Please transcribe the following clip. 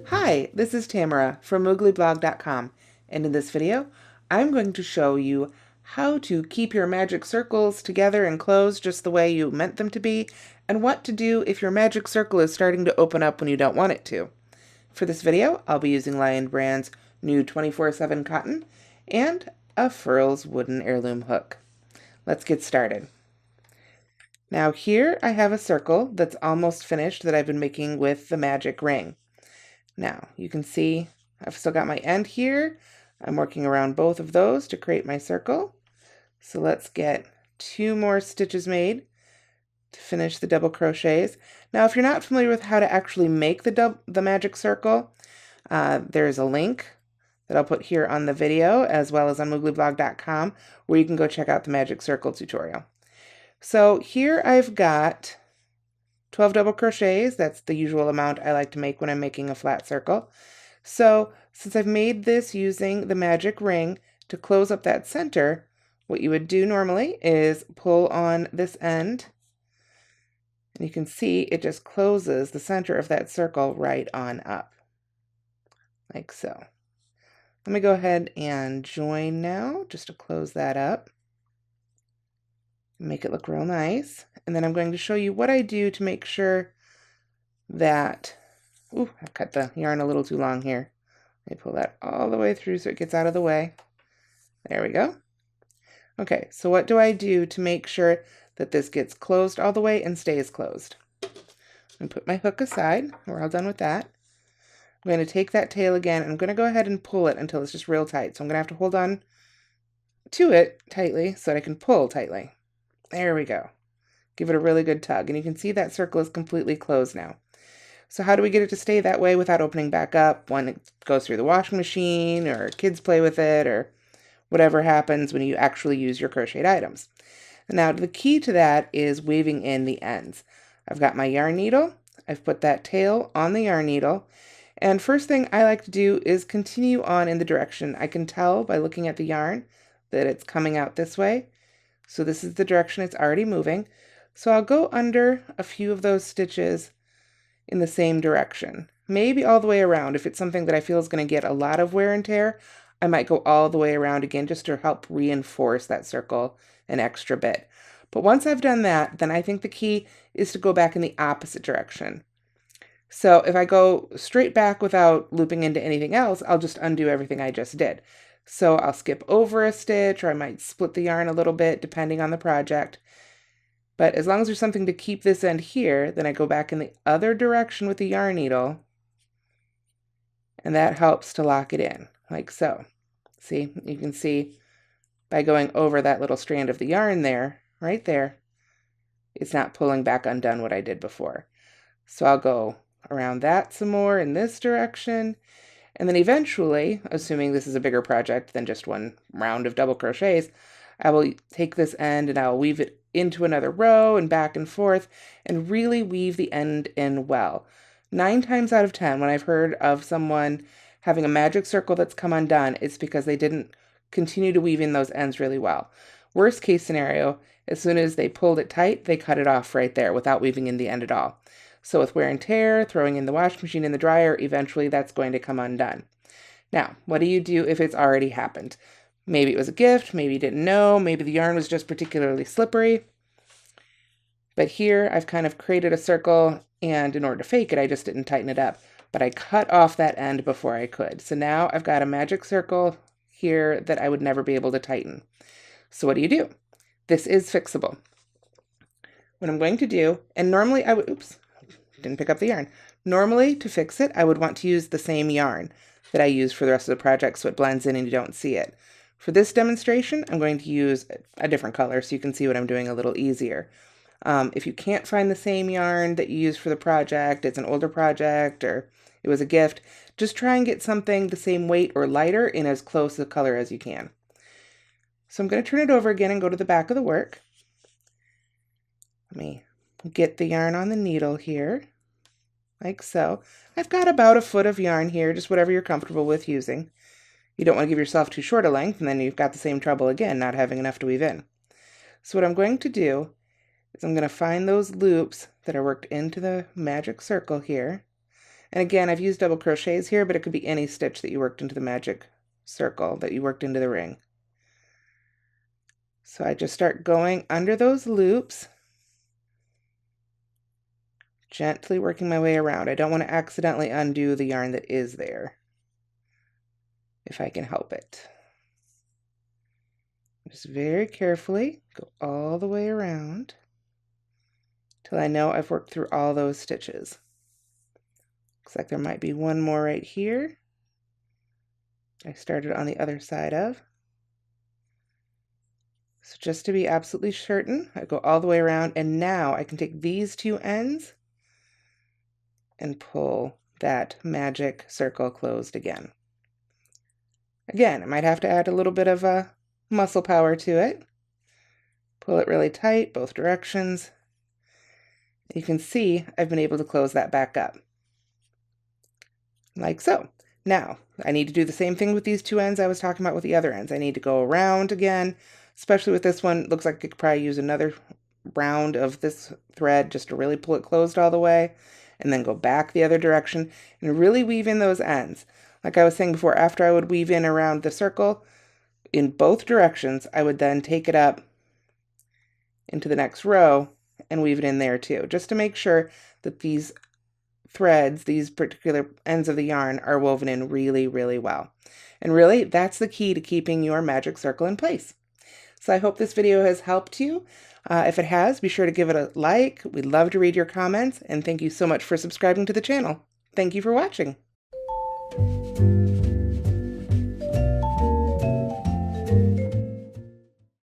Hi, this is Tamara from mooglyblog.com, and in this video I'm going to show you how to keep your magic circles together and closed just the way you meant them to be, and what to do if your magic circle is starting to open up when you don't want it to. For this video, I'll be using Lion Brand's new 24/7 cotton and a Furls wooden heirloom hook. Let's get started. Now here I have a circle that's almost finished that I've been making with the magic ring. Now you can see I've still got my end here. I'm working around both of those to create my circle. So let's get 2 more stitches made to finish the double crochets. Now if you're not familiar with how to actually make the magic circle, there's a link that I'll put here on the video as well as on mooglyblog.com where you can go check out the magic circle tutorial. So here I've got 12 double crochets. That's the usual amount I like to make when I'm making a flat circle. So since I've made this using the magic ring, to close up that center, what you would do normally is pull on this end, and you can see it just closes the center of that circle right on up, like so. Let me go ahead and join now, just to close that up. Make it look real nice. And then I'm going to show you what I do to make sure that, ooh, I've cut the yarn a little too long here. I pull that all the way through so it gets out of the way. There we go. Okay, so what do I do to make sure that this gets closed all the way and stays closed? I'm put my hook aside. We're all done with that. I'm going to take that tail again, and I'm going to go ahead and pull it until it's just real tight. So I'm going to have to hold on to it tightly so that I can pull tightly. There we go. Give it a really good tug, and you can see that circle is completely closed now. So how do we get it to stay that way without opening back up when it goes through the washing machine or kids play with it or whatever happens when you actually use your crocheted items? Now the key to that is weaving in the ends. I've got my yarn needle. I've put that tail on the yarn needle, and first thing I like to do is continue on in the direction. I can tell by looking at the yarn that it's coming out this way. So this is the direction it's already moving. So I'll go under a few of those stitches in the same direction. Maybe all the way around. If it's something that I feel is going to get a lot of wear and tear, I might go all the way around again just to help reinforce that circle an extra bit. But once I've done that, then I think the key is to go back in the opposite direction. So if I go straight back without looping into anything else, I'll just undo everything I just did. So I'll skip over a stitch, or I might split the yarn a little bit depending on the project. But as long as there's something to keep this end here, then I go back in the other direction with the yarn needle, and that helps to lock it in, like so. See, you can see by going over that little strand of the yarn there, right there, it's not pulling back undone what I did before. So I'll go around that some more in this direction, and then eventually, assuming this is a bigger project than just one round of double crochets, I will take this end and I'll weave it into another row and back and forth and really weave the end in well. 9 times out of 10, when I've heard of someone having a magic circle that's come undone, it's because they didn't continue to weave in those ends really well. Worst case scenario, as soon as they pulled it tight, they cut it off right there without weaving in the end at all. So with wear and tear, throwing in the washing machine in the dryer, eventually that's going to come undone. Now, what do you do if it's already happened? Maybe it was a gift, maybe you didn't know, maybe the yarn was just particularly slippery. But here I've kind of created a circle, and in order to fake it, I just didn't tighten it up. But I cut off that end before I could. So now I've got a magic circle here that I would never be able to tighten. So what do? This is fixable. What I'm going to do, and normally I would, oops, didn't pick up the yarn. Normally, to fix it, I would want to use the same yarn that I use for the rest of the project so it blends in and you don't see it. For this demonstration, I'm going to use a different color so you can see what I'm doing a little easier. If you can't find the same yarn that you used for the project, it's an older project or it was a gift, just try and get something the same weight or lighter in as close a color as you can. So I'm going to turn it over again and go to the back of the work. Let me get the yarn on the needle here, like so. I've got about a foot of yarn here, just whatever you're comfortable with using. You don't want to give yourself too short a length, and then you've got the same trouble again, not having enough to weave in. So what I'm going to do is I'm going to find those loops that are worked into the magic circle here. And again, I've used double crochets here, but it could be any stitch that you worked into the magic circle, that you worked into the ring. So I just start going under those loops, gently working my way around. I don't want to accidentally undo the yarn that is there, if I can help it. Just very carefully go all the way around till I know I've worked through all those stitches. Looks like there might be one more right here. I started on the other side of. So just to be absolutely certain, I go all the way around, and now I can take these two ends and pull that magic circle closed again. Again, I might have to add a little bit of muscle power to it. Pull it really tight, both directions. You can see I've been able to close that back up, like so. Now, I need to do the same thing with these two ends I was talking about with the other ends. I need to go around again, especially with this one. It looks like I could probably use another round of this thread just to really pull it closed all the way, and then go back the other direction and really weave in those ends. Like I was saying before, after I would weave in around the circle in both directions, I would then take it up into the next row and weave it in there too, just to make sure that these threads, these particular ends of the yarn, are woven in really, really well. And really, that's the key to keeping your magic circle in place. So I hope this video has helped you. If it has, be sure to give it a like. We'd love to read your comments, and thank you so much for subscribing to the channel. Thank you for watching.